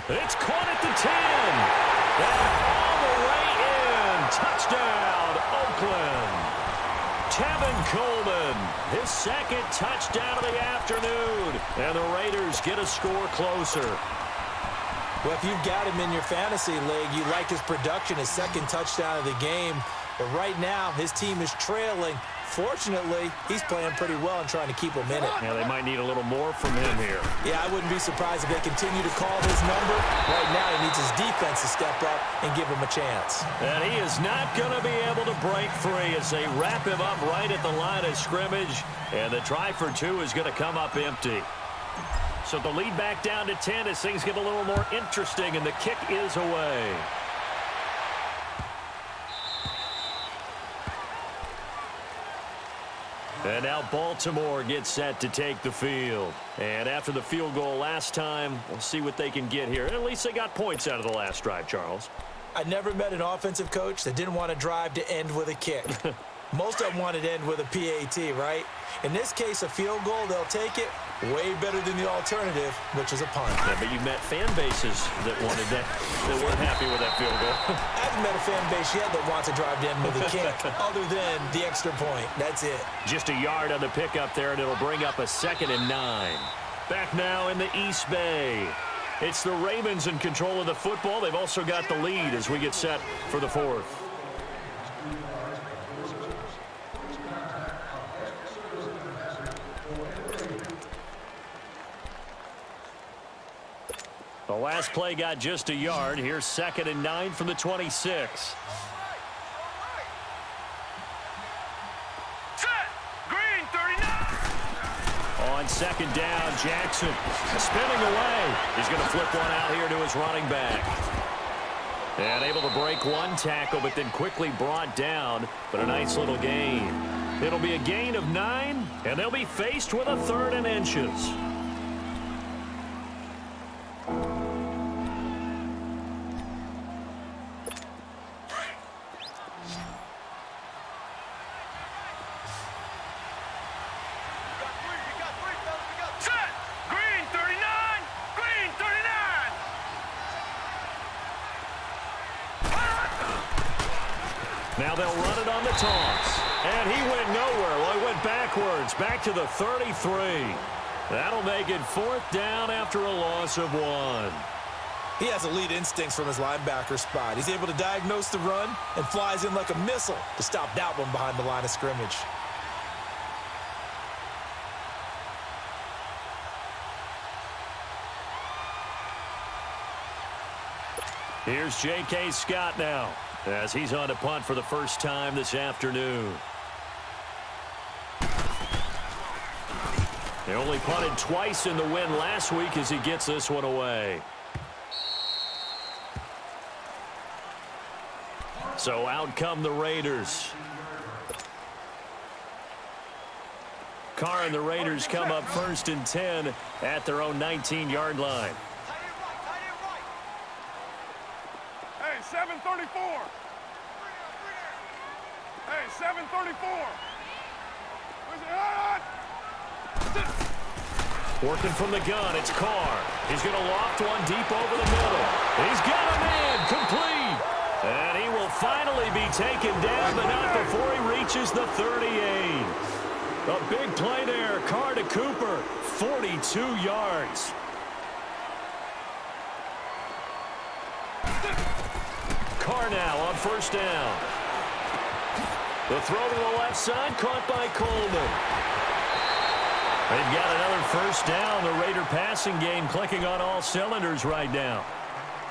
It's caught at the 10. And all the way in. Touchdown, Oakland. Tevin Coleman, his 2nd touchdown of the afternoon. And the Raiders get a score closer. Well, if you've got him in your fantasy league, you like his production, his 2nd touchdown of the game. But right now, his team is trailing. Fortunately, he's playing pretty well and trying to keep him in it. Yeah, they might need a little more from him here. Yeah, I wouldn't be surprised if they continue to call his number. Right now, he needs his defense to step up and give him a chance. And he is not going to be able to break free as they wrap him up right at the line of scrimmage. And the try for 2 is going to come up empty. So the lead back down to 10 as things get a little more interesting, and the kick is away. And now Baltimore gets set to take the field. And after the field goal last time, we'll see what they can get here. At least they got points out of the last drive, Charles. I never met an offensive coach that didn't want to drive to end with a kick. Most of them wanted to end with a PAT, right? In this case, a field goal, they'll take it. Way better than the alternative, which is a punt. Yeah, but you met fan bases that wanted that, that weren't happy with that field goal. I haven't met a fan base yet that wants to drive to end with a kick, other than the extra point. That's it. Just a yard on the pickup there, and it'll bring up a 2nd and 9. Back now in the East Bay. It's the Ravens in control of the football. They've also got the lead as we get set for the 4th. The last play got just a yard. Here's 2nd and 9 from the 26. Set. Green, 39. On 2nd down, Jackson spinning away. He's going to flip one out here to his running back. And able to break one tackle, but then quickly brought down. But a nice little gain. It'll be a gain of 9, and they'll be faced with a 3rd and inches. Now they'll run it on the toss. And he went nowhere. Well, he went backwards, back to the 33. That'll make it 4th down after a loss of 1. He has elite instincts from his linebacker spot. He's able to diagnose the run and flies in like a missile to stop that one behind the line of scrimmage. Here's J.K. Scott now, as he's on to punt for the first time this afternoon. They only punted twice in the win last week as he gets this one away. So out come the Raiders. Carr and the Raiders come up 1st and 10 at their own 19-yard line. Hey, 734. Hey, 734. Working from the gun, it's Carr. He's going to loft one deep over the middle. He's got a man, complete. And he will finally be taken down, but not before he reaches the 38. A big play there, Carr to Cooper, 42 yards. Carr now on 1st down. The throw to the left side, caught by Coleman. They've got another 1st down. The Raider passing game clicking on all cylinders right now.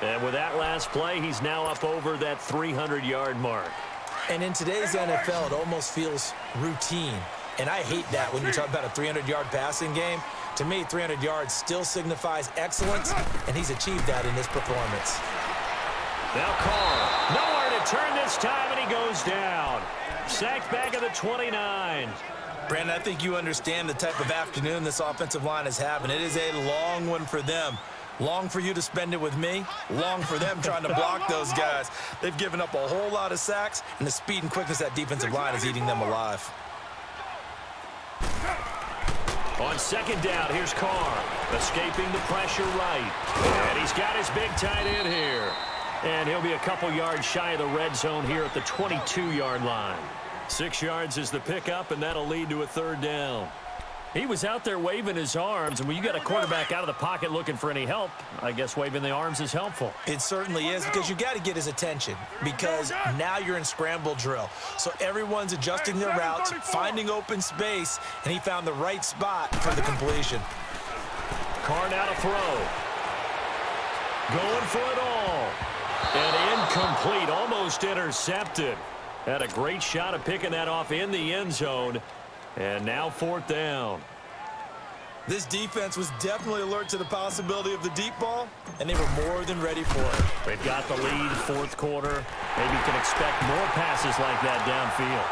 And with that last play, he's now up over that 300-yard mark. And in today's NFL, it almost feels routine. And I hate that when you talk about a 300-yard passing game. To me, 300 yards still signifies excellence, and he's achieved that in this performance. Now Carr, nowhere to turn this time, and he goes down. Sacked back at the 29. Brandon, I think you understand the type of afternoon this offensive line is having. It is a long one for them. Long for you to spend it with me. Long for them trying to block those guys. They've given up a whole lot of sacks, and the speed and quickness of that defensive line is eating them alive. On 2nd down, here's Carr, escaping the pressure right. And he's got his big tight end here. And he'll be a couple yards shy of the red zone here at the 22-yard line. 6 yards is the pickup, and that'll lead to a 3rd down. He was out there waving his arms, and when you got a quarterback out of the pocket looking for any help, I guess waving the arms is helpful. It certainly is, because you got to get his attention, because now you're in scramble drill. So everyone's adjusting their routes, finding open space, and he found the right spot for the completion. Carr now to throw. Going for it all. And incomplete, almost intercepted. Had a great shot of picking that off in the end zone. And now 4th down. This defense was definitely alert to the possibility of the deep ball, and they were more than ready for it. They've got the lead, fourth quarter. Maybe can expect more passes like that downfield.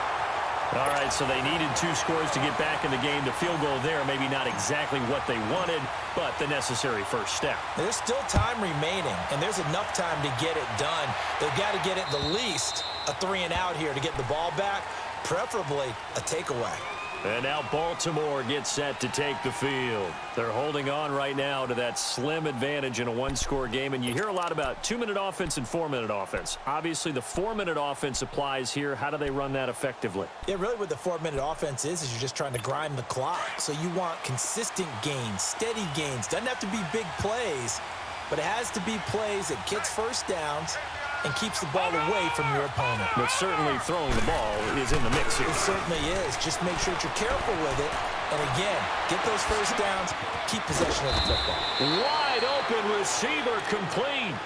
All right, so they needed 2 scores to get back in the game. The field goal there, maybe not exactly what they wanted, but the necessary first step. There's still time remaining, and there's enough time to get it done. They've got to get at the least a 3-and-out here to get the ball back, preferably a takeaway. And now Baltimore gets set to take the field. They're holding on right now to that slim advantage in a 1-score game. And you hear a lot about 2-minute offense and 4-minute offense. Obviously, the 4-minute offense applies here. How do they run that effectively? Yeah, really what the 4-minute offense is you're just trying to grind the clock. So you want consistent gains, steady gains. Doesn't have to be big plays, but it has to be plays that gets first downs and keeps the ball away from your opponent. But certainly throwing the ball is in the mix here. It certainly is. Just make sure that you're careful with it. And again, get those first downs, keep possession of the football. Wide open receiver complete.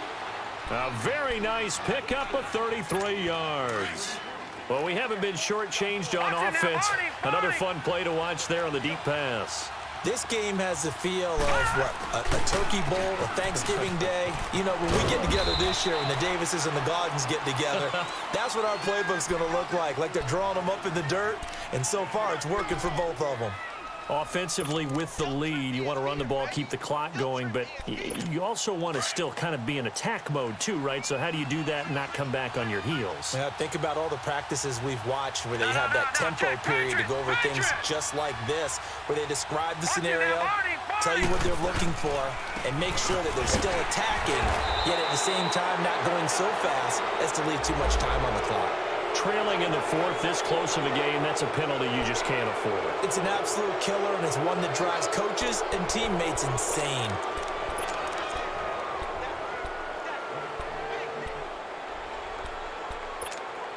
A very nice pickup of 33 yards. Well, we haven't been shortchanged on offense. Another fun play to watch there on the deep pass. This game has the feel of, what, a turkey bowl, a Thanksgiving day. You know, when we get together this year, when the Davises and the Gaudens get together, that's what our playbook's going to look like they're drawing them up in the dirt, and so far it's working for both of them. Offensively with the lead, you want to run the ball, keep the clock going, but you also want to still kind of be in attack mode too, right? So how do you do that and not come back on your heels? Yeah, think about all the practices we've watched where they have that tempo period to go over things just like this, where they describe the scenario, tell you what they're looking for, and make sure that they're still attacking, yet at the same time not going so fast as to leave too much time on the clock. Trailing in the fourth, this close of a game, that's a penalty you just can't afford. It's an absolute killer, and it's one that drives coaches and teammates insane.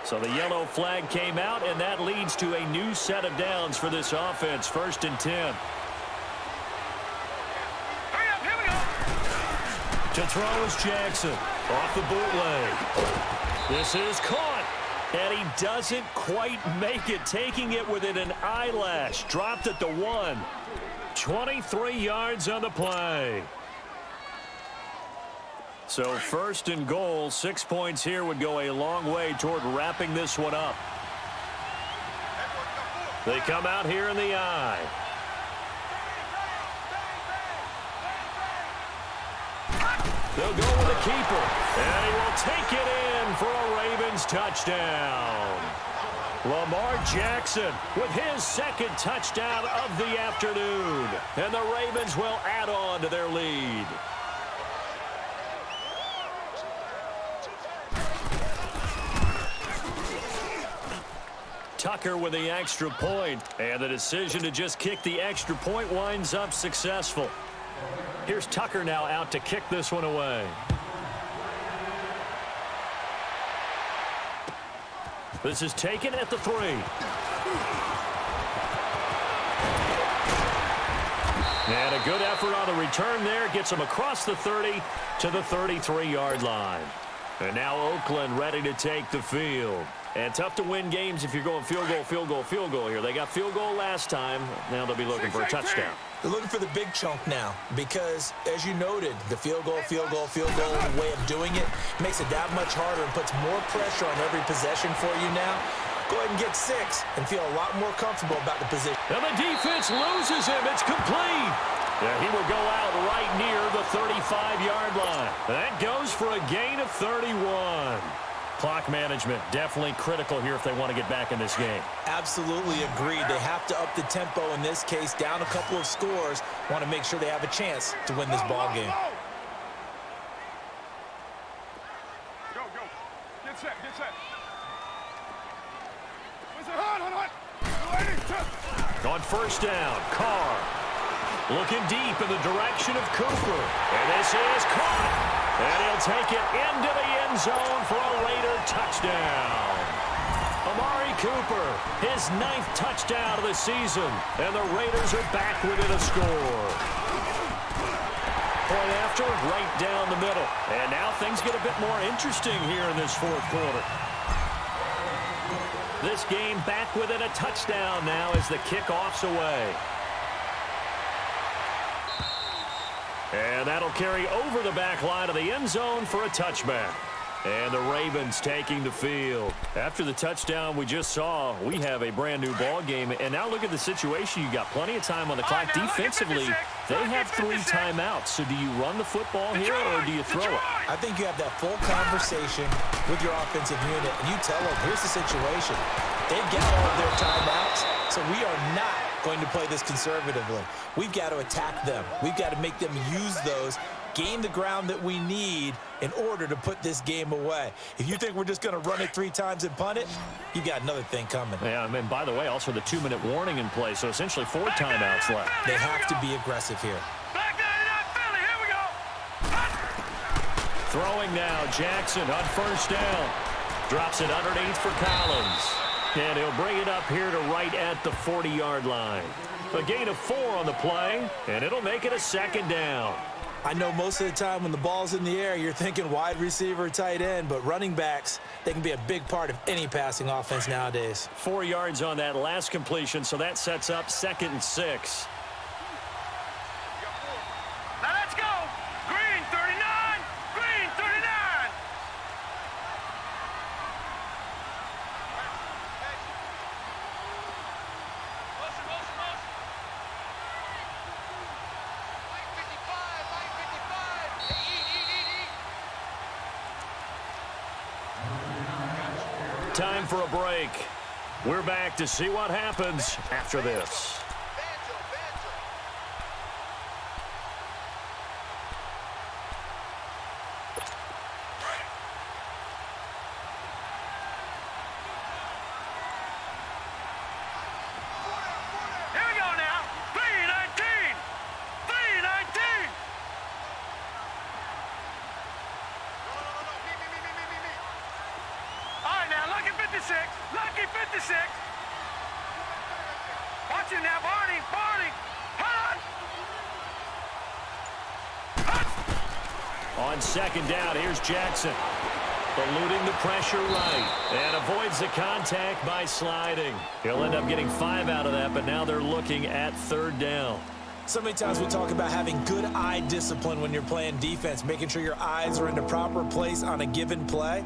So the yellow flag came out, and that leads to a new set of downs for this offense. 1st and 10. Here we go. To throw is Jackson. Off the bootleg. This is caught. And he doesn't quite make it, taking it within an eyelash. Dropped at the 1. 23 yards on the play. So 1st and goal, 6 points here would go a long way toward wrapping this one up. They come out here in the eye. They'll go with the keeper, and he will take it in for a Ravens touchdown. Lamar Jackson with his 2nd touchdown of the afternoon, and the Ravens will add on to their lead. Tucker with the extra point, and the decision to just kick the extra point winds up successful. Here's Tucker now out to kick this one away. This is taken at the 3. And a good effort on the return there. Gets him across the 30 to the 33-yard line. And now Oakland ready to take the field. And tough to win games if you're going field goal, field goal, field goal here. They got field goal last time. Now they'll be looking for a touchdown. They're looking for the big chunk now because, as you noted, the field goal way of doing it makes it that much harder and puts more pressure on every possession for you now. Go ahead and get 6 and feel a lot more comfortable about the position. And the defense loses him. It's complete. Yeah, he will go out right near the 35-yard line. That goes for a gain of 31. Clock management definitely critical here if they want to get back in this game. Absolutely agreed. They have to up the tempo in this case, down a couple of scores. Want to make sure they have a chance to win this ball game. Go, go. Get set, get set. Hot. On 1st down, Carr looking deep in the direction of Cooper. And this is caught. And he'll take it into the end zone for a Raider touchdown. Amari Cooper, his 9th touchdown of the season. And the Raiders are back within a score. Point after, right down the middle. And now things get a bit more interesting here in this 4th quarter. This game back within a touchdown now as the kickoff's away. And that'll carry over the back line of the end zone for a touchback. And the Ravens taking the field. After the touchdown we just saw, we have a brand-new ball game. And now look at the situation. You've got plenty of time on the clock. Defensively, they have 3 timeouts. So do you run the football here or do you throw it? I think you have that full conversation with your offensive unit, and you tell them, here's the situation. They've got all of their timeouts, so we are not going to play this conservatively. We've got to attack them. We've got to make them use those, gain the ground that we need in order to put this game away. If you think we're just going to run it 3 times and punt it, you got another thing coming. Yeah, and by the way, also the 2-minute warning in play, so essentially 4 timeouts left. They have to be aggressive here. Throwing now, Jackson on first down. Drops it underneath for Collins. And he'll bring it up here to right at the 40-yard line. A gain of 4 on the play, and it'll make it a 2nd down. I know most of the time when the ball's in the air, you're thinking wide receiver, tight end, but running backs, they can be a big part of any passing offense nowadays. 4 yards on that last completion, so that sets up 2nd and 6. Now let's go. Green 39. Green 39. Time for a break. We're back to see what happens after this. Lucky 56. Watch it now, Barney. Barney. On 2nd down, here's Jackson. Eluding the pressure right. And avoids the contact by sliding. He'll end up getting 5 out of that, but now they're looking at 3rd down. So many times we talk about having good eye discipline when you're playing defense, making sure your eyes are in the proper place on a given play.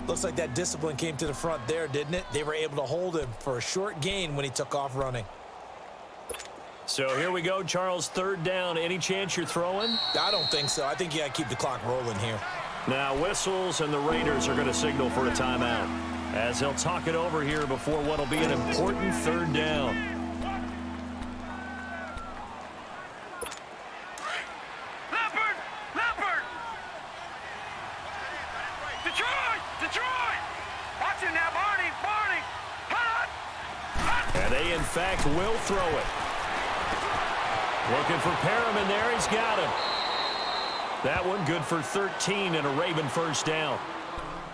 Looks like that discipline came to the front there, didn't it? They were able to hold him for a short gain when he took off running. So here we go, Charles, 3rd down. Any chance you're throwing? I don't think so. I think you got to keep the clock rolling here. Now whistles, and the Raiders are going to signal for a timeout as they'll talk it over here before what will be an important 3rd down. In fact, will throw it. Looking for Perriman there. He's got him. That one good for 13 and a Raven 1st down.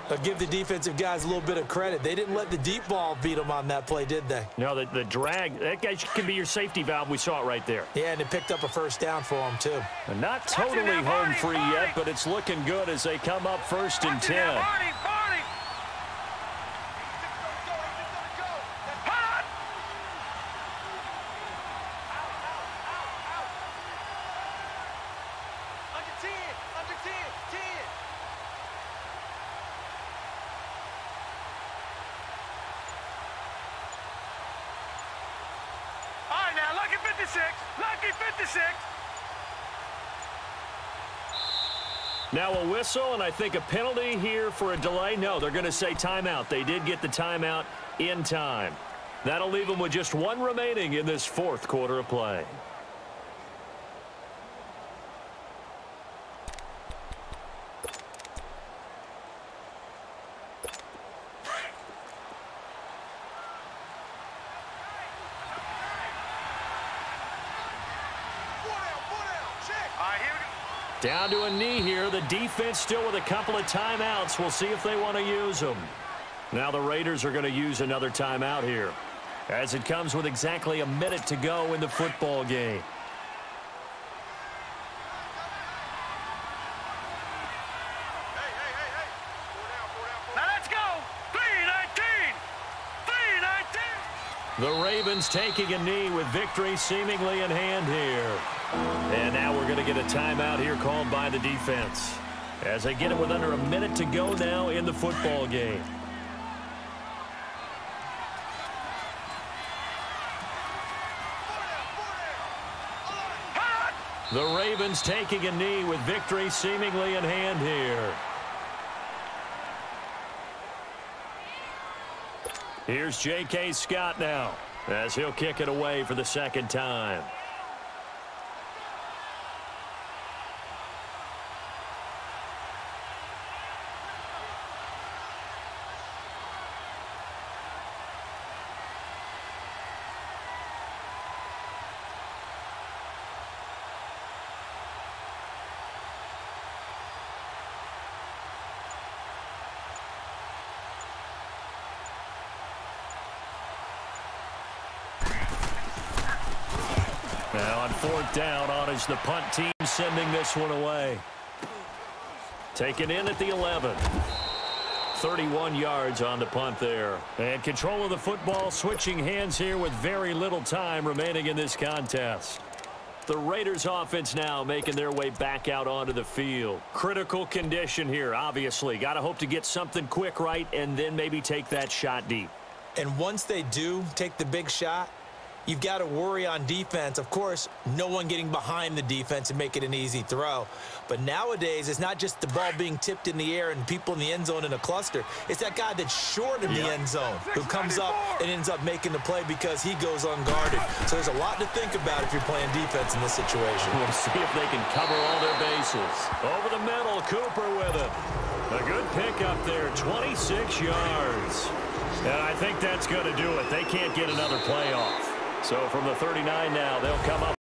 I'll give the defensive guys a little bit of credit. They didn't let the deep ball beat them on that play, did they? No, the drag, that guy can be your safety valve. We saw it right there. Yeah, and it picked up a 1st down for them, too. And not totally home free yet, but it's looking good as they come up 1st and 10. Lucky 56. Now a whistle, and I think a penalty here for a delay. No, they're going to say timeout. They did get the timeout in time. That'll leave them with just 1 remaining in this 4th quarter of play. Down to a knee here. The defense still with a couple of timeouts. We'll see if they want to use them. Now the Raiders are going to use another timeout here, as it comes with exactly a minute to go in the football game. Now let's go. 3-19. 3-19. The Ravens taking a knee with victory seemingly in hand here. And now we're going to get get a timeout here called by the defense. As they get it with under a minute to go now in the football game. The Ravens taking a knee with victory seemingly in hand here. Here's J.K. Scott now as he'll kick it away for the second time. Now on fourth down, on is the punt team sending this one away. Taken in at the 11. 31 yards on the punt there. And control of the football switching hands here with very little time remaining in this contest. The Raiders offense now making their way back out onto the field. Critical condition here, obviously. Got to hope to get something quick right and then maybe take that shot deep. And once they do take the big shot, you've got to worry on defense. Of course, no one getting behind the defense and make it an easy throw. But nowadays, it's not just the ball being tipped in the air and people in the end zone in a cluster. It's that guy that's short in the end zone who comes up and ends up making the play because he goes unguarded. So there's a lot to think about if you're playing defense in this situation. We'll see if they can cover all their bases. Over the middle, Cooper with it. A good pickup there, 26 yards. And I think that's going to do it. They can't get another play off. So from the 39 now, they'll come up